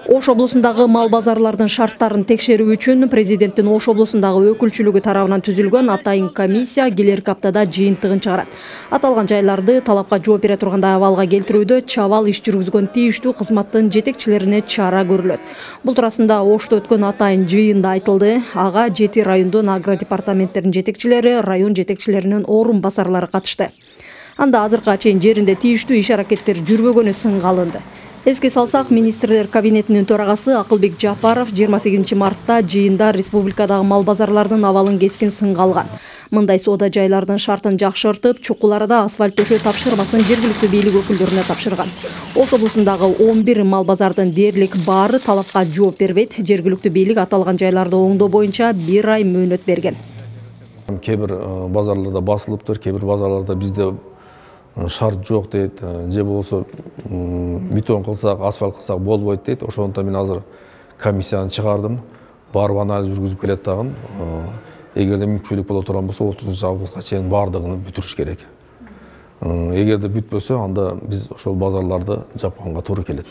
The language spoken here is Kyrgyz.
Ош облусундагы мал базарлардын шарттарын текшерүү үчүн президенттин Ош облусундагы өкүлчүлүгү тарабынан түзүлгөн атайын комиссия келерки аптада жыйынтыгын чыгарат. Аталган жайларды талапка жооп бере тургандай абалга келтирүүдө чабал иш жүргүзгөн тийиштүү кызматтын жетекчилерине чара көрүлөт. Бул туурасында Ошто өткөн атайын жыйында айтылды. Ага 7 райондун агродепартаменттеринин жетекчилери, район жетекчилеринин орун басарлары катышты. Анда азыркыга чейин жеринде тийиштүү иш-аракеттер жүрбөгөнү сынга алынды. Эске салсак, министрлер кабинетинин төрагасы Акылбек Жапаров 28 мартта жыйында республикадагы мал базарлардын абалын кескин сынга алган. Мындай соода жайлардын шартын жакшыртып, чукуларда асфальт төшөө тапшырмасын жергиликтүү бийлик өкүлдөрүнө тапшырган. Ош облусундагы 11 мал базардын дээрлик баары талапка жооп бербейт. Жергиликтүү бийлик аталган жайларды оңдоо боюнча 1 ай мөөнөт берген. Кээ бир базарларда басылыптыр, кээ бир базарларда бизде шарт жоқ дейт, же болсо бетон кылсак, асфальт кылсак болбойт дейт. Ошондуктан мен азыр комиссияны чыгардым. Барып анализ жүргүзүп келет дагы. Эгерде мүмкүнчүлүк боло турган болсо 30 августка чейин бардыгын бүтүрүш керек. Эгерде бүтпөсө, анда биз ошол базарларды жапканга туура келет.